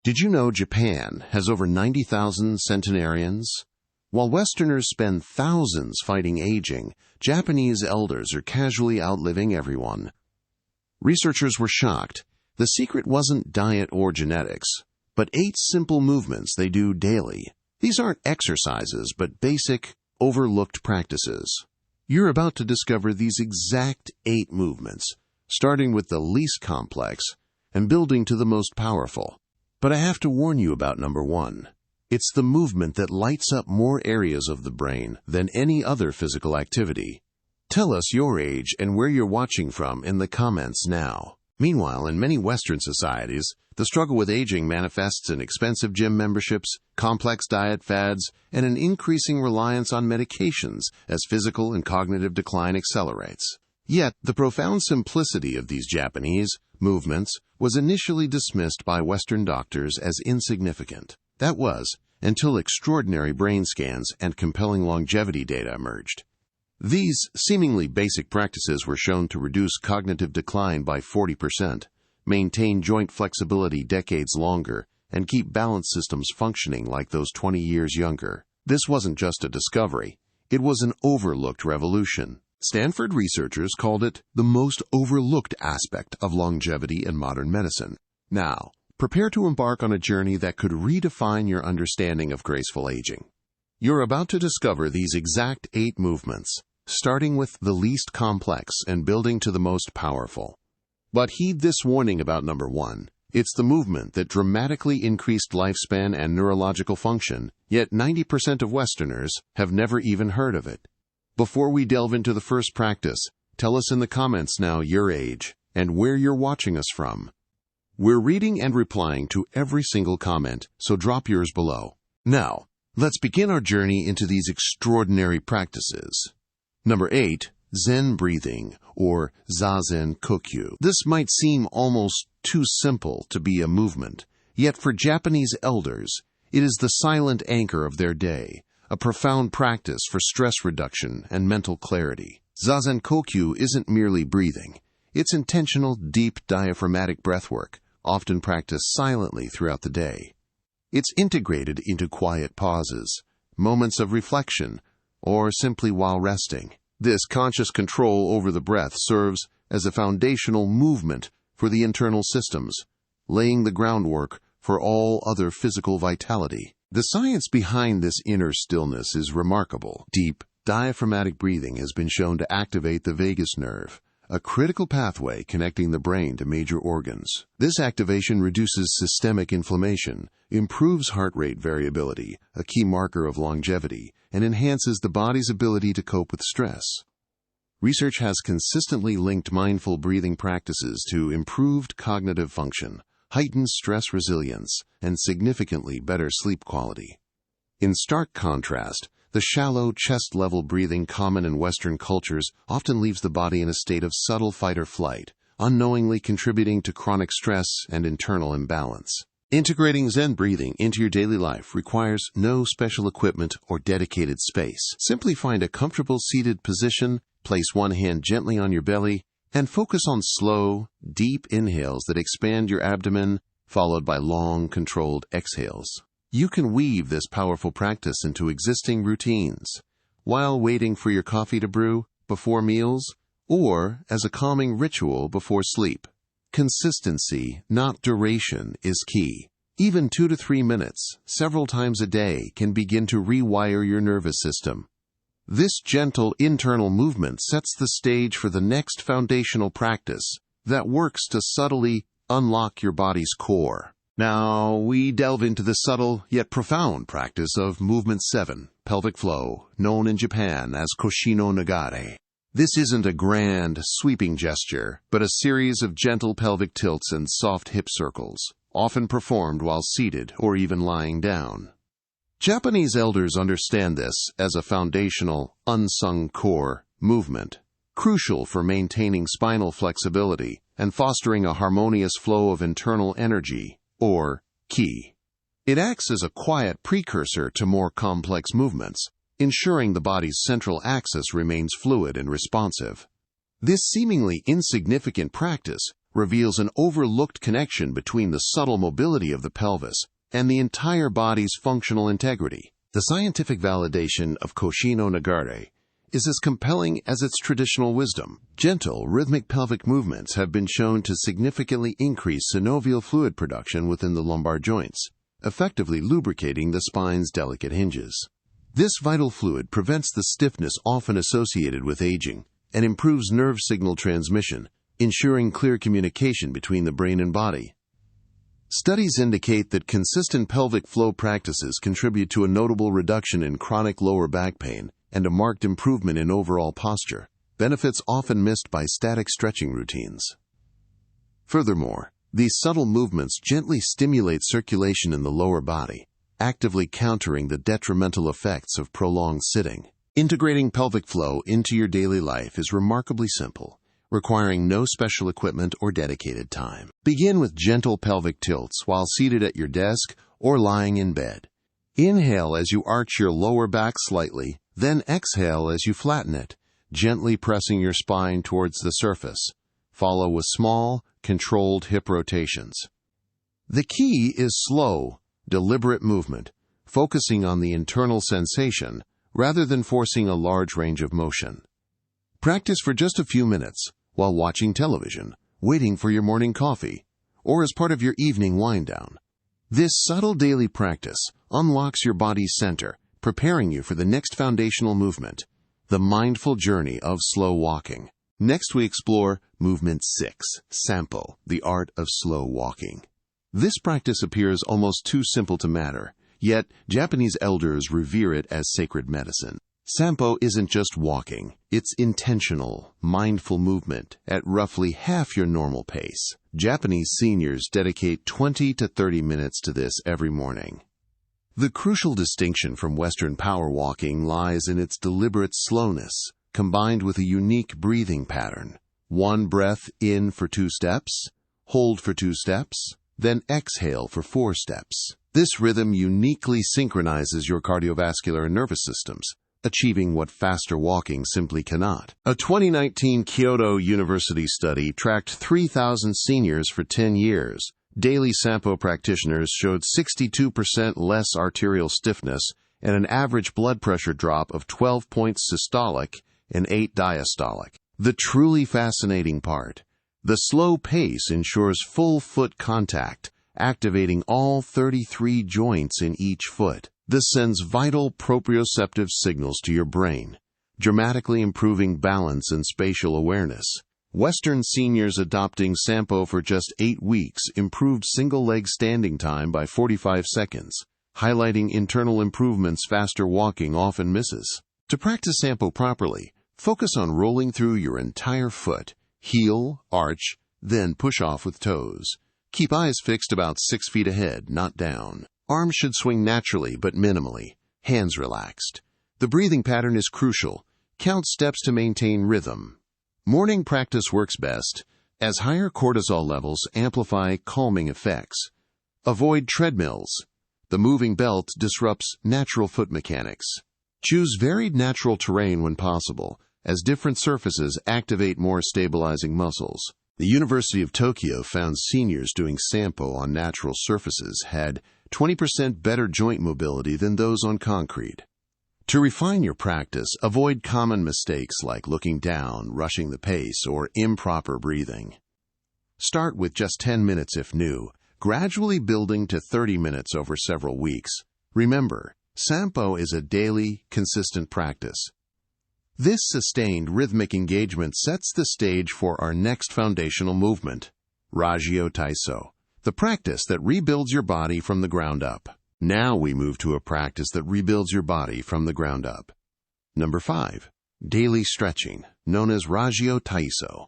Did you know Japan has over 90,000 centenarians? While Westerners spend thousands fighting aging, Japanese elders are casually outliving everyone. Researchers were shocked. The secret wasn't diet or genetics, but 8 simple movements they do daily. These aren't exercises, but basic, overlooked practices. You're about to discover these exact 8 movements, starting with the least complex and building to the most powerful. But I have to warn you about number 1. It's the movement that lights up more areas of the brain than any other physical activity. Tell us your age and where you're watching from in the comments now. Meanwhile, in many Western societies, the struggle with aging manifests in expensive gym memberships, complex diet fads, and an increasing reliance on medications as physical and cognitive decline accelerates. Yet, the profound simplicity of these Japanese movements was initially dismissed by Western doctors as insignificant. That was, until extraordinary brain scans and compelling longevity data emerged. These seemingly basic practices were shown to reduce cognitive decline by 40%, maintain joint flexibility decades longer, and keep balance systems functioning like those 20 years younger. This wasn't just a discovery. It was an overlooked revolution. Stanford researchers called it the most overlooked aspect of longevity in modern medicine. Now, prepare to embark on a journey that could redefine your understanding of graceful aging. You're about to discover these exact 8 movements, starting with the least complex and building to the most powerful. But heed this warning about number 1. It's the movement that dramatically increased lifespan and neurological function, yet 90% of Westerners have never even heard of it. Before we delve into the first practice, tell us in the comments now your age and where you're watching us from. We're reading and replying to every single comment, so drop yours below. Now, let's begin our journey into these extraordinary practices. Number 8. Zen breathing, or Zazen Kokyu. This might seem almost too simple to be a movement, yet for Japanese elders, it is the silent anchor of their day, a profound practice for stress reduction and mental clarity. Zazen Kokyu isn't merely breathing. It's intentional, deep diaphragmatic breathwork, often practiced silently throughout the day. It's integrated into quiet pauses, moments of reflection, or simply while resting. This conscious control over the breath serves as a foundational movement for the internal systems, laying the groundwork for all other physical vitality. The science behind this inner stillness is remarkable. Deep, diaphragmatic breathing has been shown to activate the vagus nerve, a critical pathway connecting the brain to major organs. This activation reduces systemic inflammation, improves heart rate variability, a key marker of longevity, and enhances the body's ability to cope with stress. Research has consistently linked mindful breathing practices to improved cognitive function, heightened stress resilience, and significantly better sleep quality. In stark contrast, the shallow, chest-level breathing common in Western cultures often leaves the body in a state of subtle fight or flight, unknowingly contributing to chronic stress and internal imbalance. Integrating Zen breathing into your daily life requires no special equipment or dedicated space. Simply find a comfortable seated position, place one hand gently on your belly, and focus on slow, deep inhales that expand your abdomen, followed by long, controlled exhales. You can weave this powerful practice into existing routines, while waiting for your coffee to brew, before meals, or as a calming ritual before sleep. Consistency, not duration, is key. Even 2 to 3 minutes, several times a day, can begin to rewire your nervous system. This gentle internal movement sets the stage for the next foundational practice that works to subtly unlock your body's core. Now, we delve into the subtle yet profound practice of Movement 7, pelvic flow, known in Japan as Koshino Nagare. This isn't a grand, sweeping gesture, but a series of gentle pelvic tilts and soft hip circles, often performed while seated or even lying down. Japanese elders understand this as a foundational, unsung core movement, crucial for maintaining spinal flexibility and fostering a harmonious flow of internal energy, or ki. It acts as a quiet precursor to more complex movements, ensuring the body's central axis remains fluid and responsive. This seemingly insignificant practice reveals an overlooked connection between the subtle mobility of the pelvis and the entire body's functional integrity. The scientific validation of Koshin no Nagare is as compelling as its traditional wisdom. Gentle, rhythmic pelvic movements have been shown to significantly increase synovial fluid production within the lumbar joints, effectively lubricating the spine's delicate hinges. This vital fluid prevents the stiffness often associated with aging and improves nerve signal transmission, ensuring clear communication between the brain and body. Studies indicate that consistent pelvic flow practices contribute to a notable reduction in chronic lower back pain and a marked improvement in overall posture, benefits often missed by static stretching routines. Furthermore, these subtle movements gently stimulate circulation in the lower body, actively countering the detrimental effects of prolonged sitting. Integrating pelvic flow into your daily life is remarkably simple, requiring no special equipment or dedicated time. Begin with gentle pelvic tilts while seated at your desk or lying in bed. Inhale as you arch your lower back slightly, then exhale as you flatten it, gently pressing your spine towards the surface. Follow with small, controlled hip rotations. The key is slow, deliberate movement, focusing on the internal sensation rather than forcing a large range of motion. Practice for just a few minutes while watching television, waiting for your morning coffee, or as part of your evening wind-down. This subtle daily practice unlocks your body's center, preparing you for the next foundational movement, the mindful journey of slow walking. Next, we explore Movement 6, Sampo, the art of slow walking. This practice appears almost too simple to matter, yet Japanese elders revere it as sacred medicine. Sampo isn't just walking, it's intentional, mindful movement at roughly half your normal pace. Japanese seniors dedicate 20 to 30 minutes to this every morning. The crucial distinction from Western power walking lies in its deliberate slowness, combined with a unique breathing pattern. One breath in for 2 steps, hold for 2 steps, then exhale for 4 steps. This rhythm uniquely synchronizes your cardiovascular and nervous systems, achieving what faster walking simply cannot. A 2019 Kyoto University study tracked 3,000 seniors for 10 years. Daily Sampo practitioners showed 62% less arterial stiffness and an average blood pressure drop of 12 points systolic and 8 diastolic. The truly fascinating part: the slow pace ensures full foot contact, activating all 33 joints in each foot. This sends vital proprioceptive signals to your brain, dramatically improving balance and spatial awareness. Western seniors adopting Sampo for just 8 weeks improved single-leg standing time by 45 seconds, highlighting internal improvements faster walking often misses. To practice Sampo properly, focus on rolling through your entire foot, heel, arch, then push off with toes. Keep eyes fixed about 6 feet ahead, not down. Arms should swing naturally but minimally, hands relaxed. The breathing pattern is crucial. Count steps to maintain rhythm. Morning practice works best, as higher cortisol levels amplify calming effects. Avoid treadmills. The moving belt disrupts natural foot mechanics. Choose varied natural terrain when possible, as different surfaces activate more stabilizing muscles. The University of Tokyo found seniors doing Sampo on natural surfaces had 20% better joint mobility than those on concrete. To refine your practice, avoid common mistakes like looking down, rushing the pace, or improper breathing. Start with just 10 minutes if new, gradually building to 30 minutes over several weeks. Remember, Sampo is a daily, consistent practice. This sustained rhythmic engagement sets the stage for our next foundational movement, Rajyo Taiso, the practice that rebuilds your body from the ground up. Now we move to a practice that rebuilds your body from the ground up. Number 5. Daily stretching, known as Rajyo Taiso.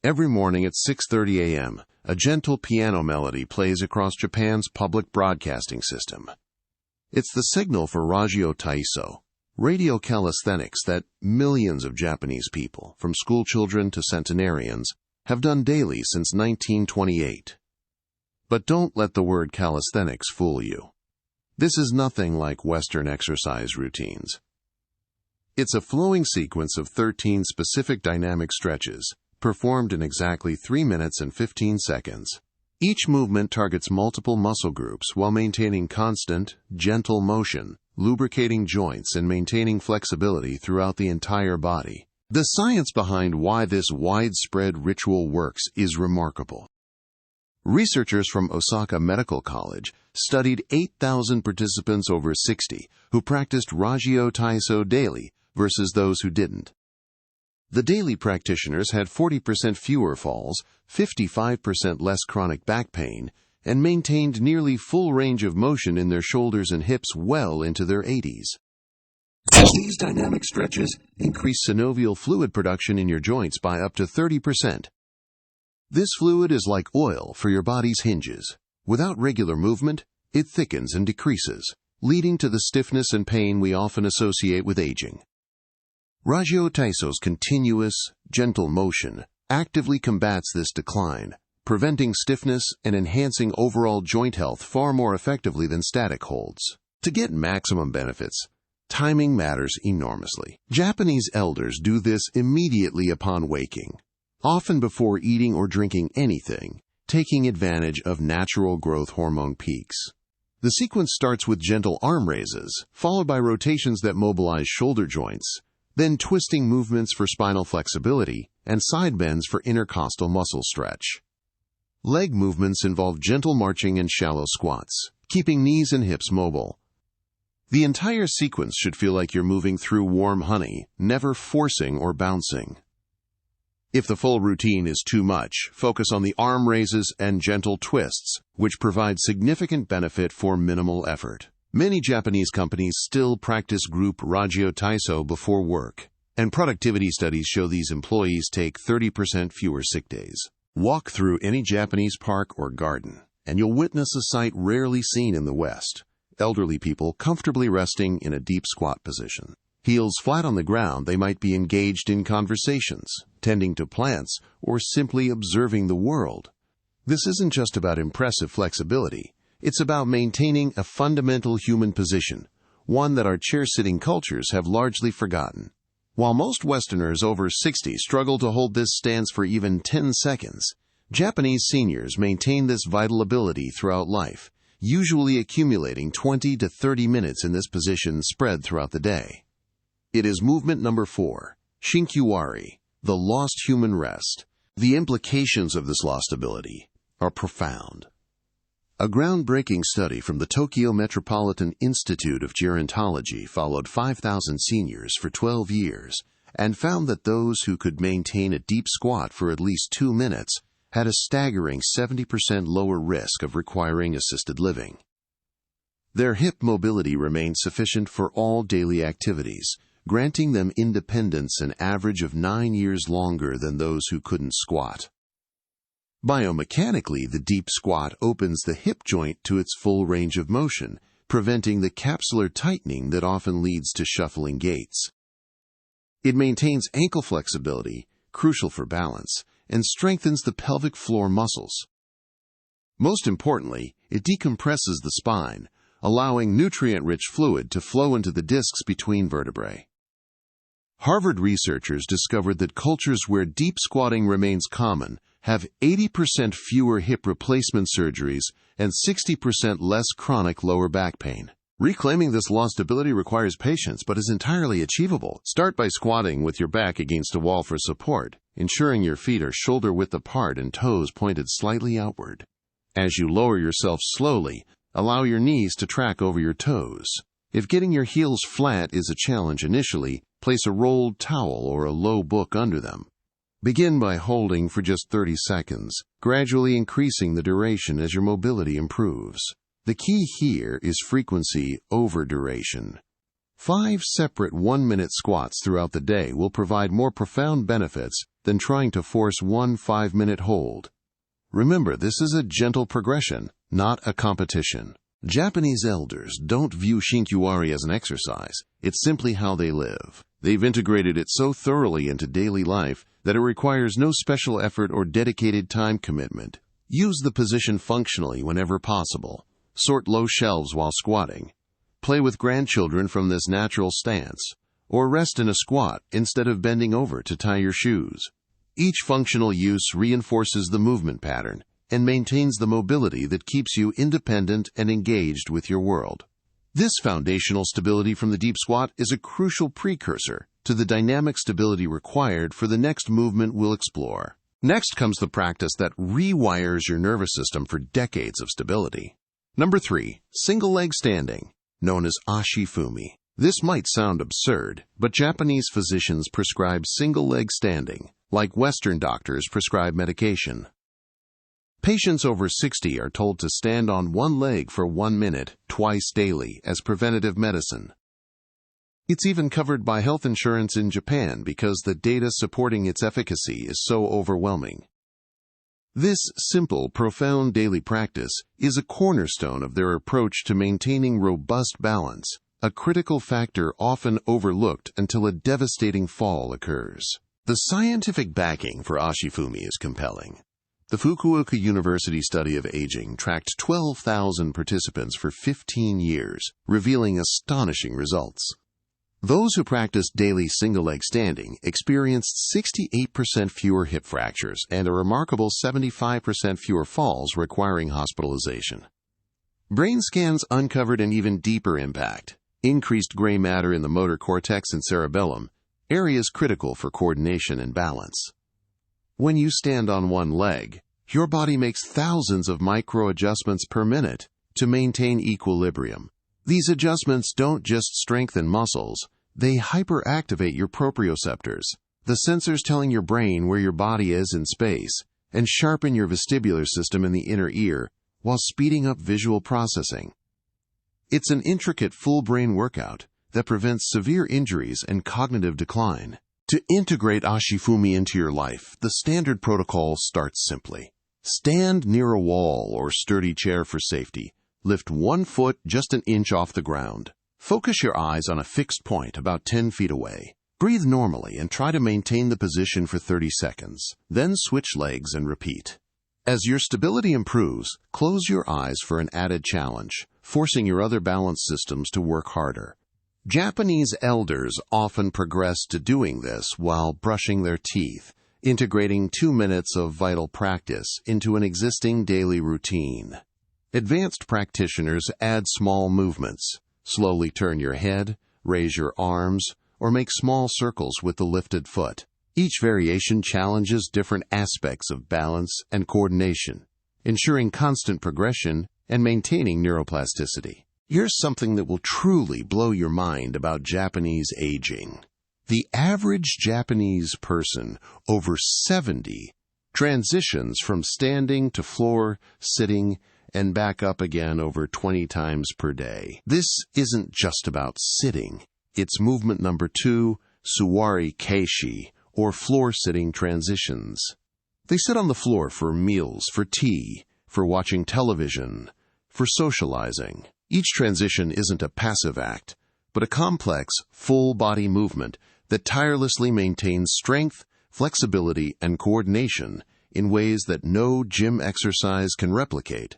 Every morning at 6:30 a.m., a gentle piano melody plays across Japan's public broadcasting system. It's the signal for Rajyo Taiso, radio calisthenics that millions of Japanese people, from schoolchildren to centenarians, have done daily since 1928. But don't let the word calisthenics fool you. This is nothing like Western exercise routines. It's a flowing sequence of 13 specific dynamic stretches, performed in exactly 3 minutes and 15 seconds. Each movement targets multiple muscle groups while maintaining constant, gentle motion, lubricating joints and maintaining flexibility throughout the entire body. The science behind why this widespread ritual works is remarkable. Researchers from Osaka Medical College studied 8,000 participants over 60 who practiced Rajyo Taiso daily versus those who didn't. The daily practitioners had 40% fewer falls, 55% less chronic back pain, and maintained nearly full range of motion in their shoulders and hips well into their 80s. These dynamic stretches increase synovial fluid production in your joints by up to 30%. This fluid is like oil for your body's hinges. Without regular movement, it thickens and decreases, leading to the stiffness and pain we often associate with aging. Rajyo Taiso's continuous, gentle motion actively combats this decline, preventing stiffness and enhancing overall joint health far more effectively than static holds. To get maximum benefits, timing matters enormously. Japanese elders do this immediately upon waking, often before eating or drinking anything, taking advantage of natural growth hormone peaks. The sequence starts with gentle arm raises, followed by rotations that mobilize shoulder joints, then twisting movements for spinal flexibility and side bends for intercostal muscle stretch. Leg movements involve gentle marching and shallow squats, keeping knees and hips mobile. The entire sequence should feel like you're moving through warm honey, never forcing or bouncing. If the full routine is too much, focus on the arm raises and gentle twists, which provide significant benefit for minimal effort. Many Japanese companies still practice group Rajyo Taiso before work, and productivity studies show these employees take 30% fewer sick days. Walk through any Japanese park or garden, and you'll witness a sight rarely seen in the West: elderly people comfortably resting in a deep squat position. Heels flat on the ground, they might be engaged in conversations, tending to plants, or simply observing the world. This isn't just about impressive flexibility. It's about maintaining a fundamental human position, one that our chair-sitting cultures have largely forgotten. While most Westerners over 60 struggle to hold this stance for even 10 seconds, Japanese seniors maintain this vital ability throughout life, usually accumulating 20 to 30 minutes in this position spread throughout the day. It is movement number 4, Shinkyuari, the lost human rest. The implications of this lost ability are profound. A groundbreaking study from the Tokyo Metropolitan Institute of Gerontology followed 5,000 seniors for 12 years and found that those who could maintain a deep squat for at least 2 minutes had a staggering 70% lower risk of requiring assisted living. Their hip mobility remained sufficient for all daily activities, granting them independence an average of 9 years longer than those who couldn't squat. Biomechanically, the deep squat opens the hip joint to its full range of motion, preventing the capsular tightening that often leads to shuffling gaits. It maintains ankle flexibility, crucial for balance, and strengthens the pelvic floor muscles. Most importantly, it decompresses the spine, allowing nutrient-rich fluid to flow into the discs between vertebrae. Harvard researchers discovered that cultures where deep squatting remains common have 80% fewer hip replacement surgeries and 60% less chronic lower back pain. Reclaiming this lost ability requires patience but is entirely achievable. Start by squatting with your back against a wall for support, ensuring your feet are shoulder-width apart and toes pointed slightly outward. As you lower yourself slowly, allow your knees to track over your toes. If getting your heels flat is a challenge initially, place a rolled towel or a low book under them. Begin by holding for just 30 seconds, gradually increasing the duration as your mobility improves. The key here is frequency over duration. 5 separate 1-minute squats throughout the day will provide more profound benefits than trying to force one 5-minute hold. Remember, this is a gentle progression, not a competition. Japanese elders don't view Shinkyuari as an exercise. It's simply how they live. They've integrated it so thoroughly into daily life that it requires no special effort or dedicated time commitment. Use the position functionally whenever possible. Sort low shelves while squatting. Play with grandchildren from this natural stance. Or rest in a squat instead of bending over to tie your shoes. Each functional use reinforces the movement pattern and maintains the mobility that keeps you independent and engaged with your world. This foundational stability from the deep squat is a crucial precursor to the dynamic stability required for the next movement we'll explore. Next comes the practice that rewires your nervous system for decades of stability. Number 3, single leg standing, known as ashifumi. This might sound absurd, but Japanese physicians prescribe single leg standing, like Western doctors prescribe medication. Patients over 60 are told to stand on one leg for 1 minute, twice daily, as preventative medicine. It's even covered by health insurance in Japan because the data supporting its efficacy is so overwhelming. This simple, profound daily practice is a cornerstone of their approach to maintaining robust balance, a critical factor often overlooked until a devastating fall occurs. The scientific backing for ashifumi is compelling. The Fukuoka University study of aging tracked 12,000 participants for 15 years, revealing astonishing results. Those who practiced daily single-leg standing experienced 68% fewer hip fractures and a remarkable 75% fewer falls requiring hospitalization. Brain scans uncovered an even deeper impact: increased gray matter in the motor cortex and cerebellum, areas critical for coordination and balance. When you stand on one leg, your body makes thousands of micro-adjustments per minute to maintain equilibrium. These adjustments don't just strengthen muscles, they hyperactivate your proprioceptors, the sensors telling your brain where your body is in space, and sharpen your vestibular system in the inner ear while speeding up visual processing. It's an intricate full-brain workout that prevents severe injuries and cognitive decline. To integrate ashifumi into your life, the standard protocol starts simply. Stand near a wall or sturdy chair for safety. Lift 1 foot just an inch off the ground. Focus your eyes on a fixed point about 10 feet away. Breathe normally and try to maintain the position for 30 seconds. Then switch legs and repeat. As your stability improves, close your eyes for an added challenge, forcing your other balance systems to work harder. Japanese elders often progress to doing this while brushing their teeth, integrating 2 minutes of vital practice into an existing daily routine. Advanced practitioners add small movements. Slowly turn your head, raise your arms, or make small circles with the lifted foot. Each variation challenges different aspects of balance and coordination, ensuring constant progression and maintaining neuroplasticity. Here's something that will truly blow your mind about Japanese aging. The average Japanese person over 70 transitions from standing to floor, sitting, and back up again over 20 times per day. This isn't just about sitting. It's movement number 2, suwari keishi, or floor-sitting transitions. They sit on the floor for meals, for tea, for watching television, for socializing. Each transition isn't a passive act, but a complex, full-body movement that tirelessly maintains strength, flexibility, and coordination in ways that no gym exercise can replicate.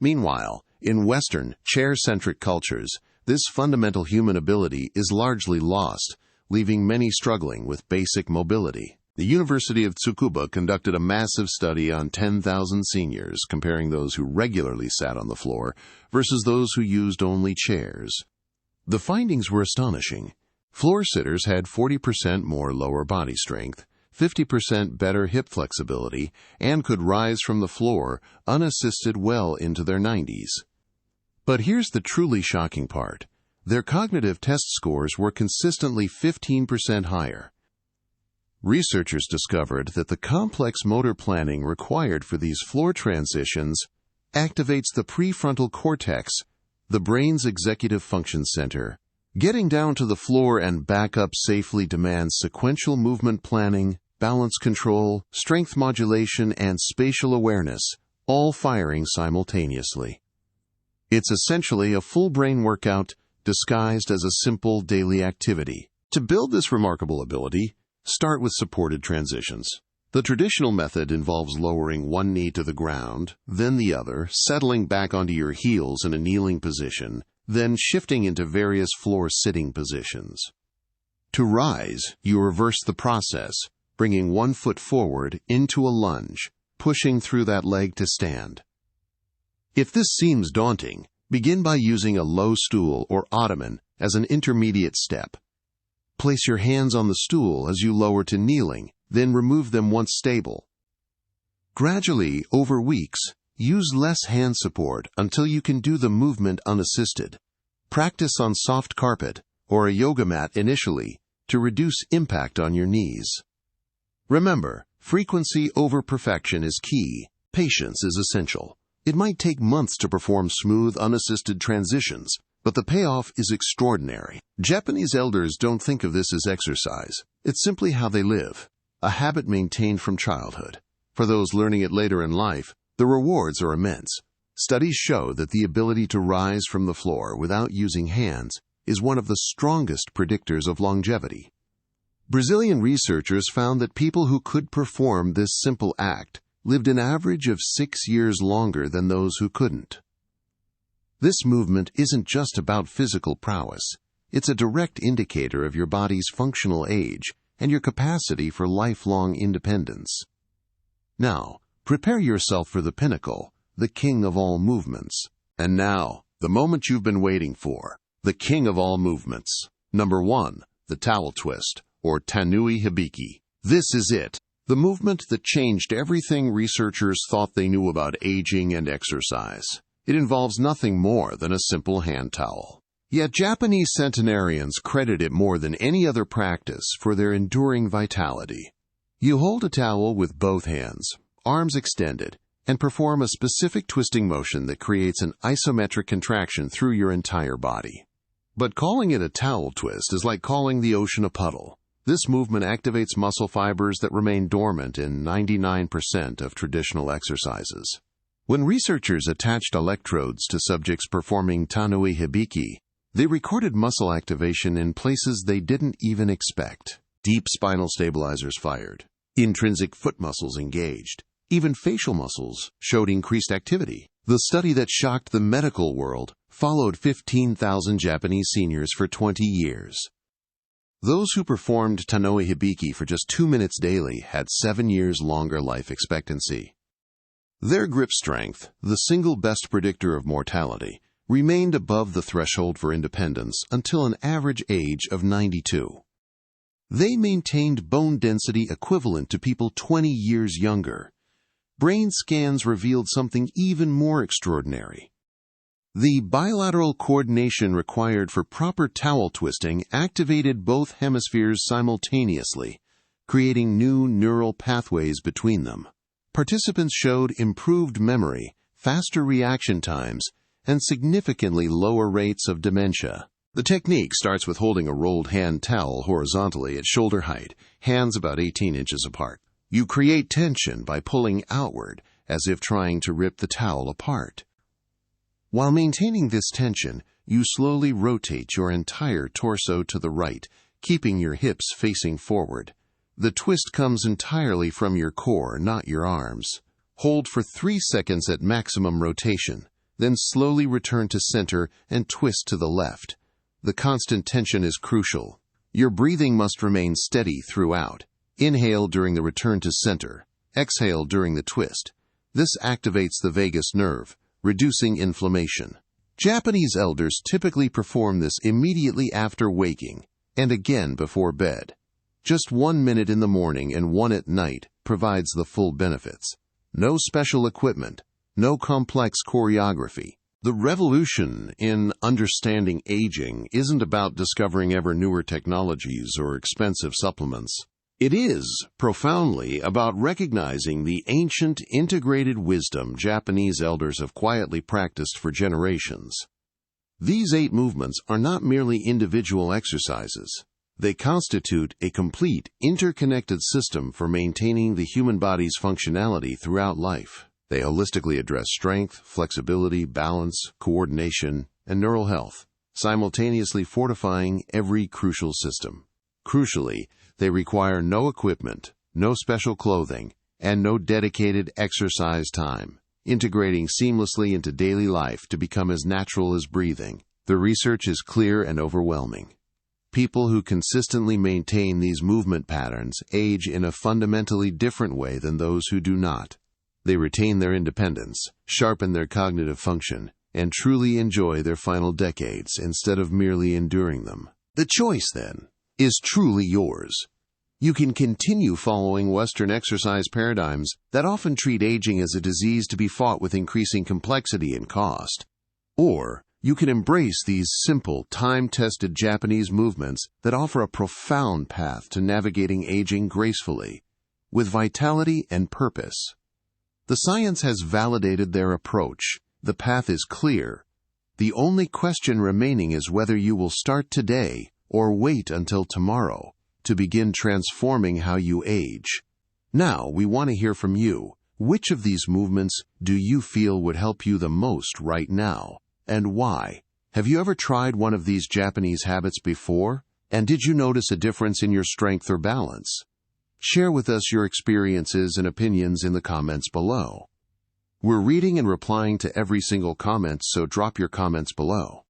Meanwhile, in Western, chair-centric cultures, this fundamental human ability is largely lost, leaving many struggling with basic mobility. The University of Tsukuba conducted a massive study on 10,000 seniors, comparing those who regularly sat on the floor versus those who used only chairs. The findings were astonishing. Floor sitters had 40% more lower body strength, 50% better hip flexibility, and could rise from the floor unassisted well into their 90s. But here's the truly shocking part. Their cognitive test scores were consistently 15% higher. Researchers discovered that the complex motor planning required for these floor transitions activates the prefrontal cortex, the brain's executive function center. Getting down to the floor and back up safely demands sequential movement planning, balance control, strength modulation, and spatial awareness, all firing simultaneously. It's essentially a full brain workout disguised as a simple daily activity. To build this remarkable ability, start with supported transitions. The traditional method involves lowering one knee to the ground, then the other, settling back onto your heels in a kneeling position, then shifting into various floor-sitting positions. To rise, you reverse the process, bringing one foot forward into a lunge, pushing through that leg to stand. If this seems daunting, begin by using a low stool or ottoman as an intermediate step. Place your hands on the stool as you lower to kneeling, then remove them once stable. Gradually, over weeks, use less hand support until you can do the movement unassisted. Practice on soft carpet or a yoga mat initially to reduce impact on your knees. Remember, frequency over perfection is key. Patience is essential. It might take months to perform smooth, unassisted transitions, but the payoff is extraordinary. Japanese elders don't think of this as exercise. It's simply how they live, a habit maintained from childhood. For those learning it later in life, the rewards are immense. Studies show that the ability to rise from the floor without using hands is one of the strongest predictors of longevity. Brazilian researchers found that people who could perform this simple act lived an average of 6 years longer than those who couldn't. This movement isn't just about physical prowess. It's a direct indicator of your body's functional age and your capacity for lifelong independence. Now, prepare yourself for the pinnacle, the king of all movements. And now, the moment you've been waiting for, the king of all movements. Number 1, the towel twist, or Tanui Hibiki. This is it, the movement that changed everything researchers thought they knew about aging and exercise. It involves nothing more than a simple hand towel. Yet Japanese centenarians credit it more than any other practice for their enduring vitality. You hold a towel with both hands, arms extended, and perform a specific twisting motion that creates an isometric contraction through your entire body. But calling it a towel twist is like calling the ocean a puddle. This movement activates muscle fibers that remain dormant in 99% of traditional exercises. When researchers attached electrodes to subjects performing Tanui Hibiki, they recorded muscle activation in places they didn't even expect. Deep spinal stabilizers fired, intrinsic foot muscles engaged, even facial muscles showed increased activity. The study that shocked the medical world followed 15,000 Japanese seniors for 20 years. Those who performed Tanui Hibiki for just 2 minutes daily had 7 years longer life expectancy. Their grip strength, the single best predictor of mortality, remained above the threshold for independence until an average age of 92. They maintained bone density equivalent to people 20 years younger. Brain scans revealed something even more extraordinary. The bilateral coordination required for proper towel twisting activated both hemispheres simultaneously, creating new neural pathways between them. Participants showed improved memory, faster reaction times, and significantly lower rates of dementia. The technique starts with holding a rolled hand towel horizontally at shoulder height, hands about 18 inches apart. You create tension by pulling outward, as if trying to rip the towel apart. While maintaining this tension, you slowly rotate your entire torso to the right, keeping your hips facing forward. The twist comes entirely from your core, not your arms. Hold for 3 seconds at maximum rotation, then slowly return to center and twist to the left. The constant tension is crucial. Your breathing must remain steady throughout. Inhale during the return to center. Exhale during the twist. This activates the vagus nerve, reducing inflammation. Japanese elders typically perform this immediately after waking and again before bed. Just 1 minute in the morning and 1 at night provides the full benefits. No special equipment, no complex choreography. The revolution in understanding aging isn't about discovering ever newer technologies or expensive supplements. It is profoundly about recognizing the ancient integrated wisdom Japanese elders have quietly practiced for generations. These 8 movements are not merely individual exercises. They constitute a complete, interconnected system for maintaining the human body's functionality throughout life. They holistically address strength, flexibility, balance, coordination, and neural health, simultaneously fortifying every crucial system. Crucially, they require no equipment, no special clothing, and no dedicated exercise time, integrating seamlessly into daily life to become as natural as breathing. The research is clear and overwhelming. People who consistently maintain these movement patterns age in a fundamentally different way than those who do not. They retain their independence, sharpen their cognitive function, and truly enjoy their final decades instead of merely enduring them. The choice, then, is truly yours. You can continue following Western exercise paradigms that often treat aging as a disease to be fought with increasing complexity and cost. Or you can embrace these simple, time-tested Japanese movements that offer a profound path to navigating aging gracefully, with vitality and purpose. The science has validated their approach. The path is clear. The only question remaining is whether you will start today or wait until tomorrow to begin transforming how you age. Now, we want to hear from you. Which of these movements do you feel would help you the most right now, and why? Have you ever tried one of these Japanese habits before? And did you notice a difference in your strength or balance? Share with us your experiences and opinions in the comments below. We're reading and replying to every single comment, so drop your comments below.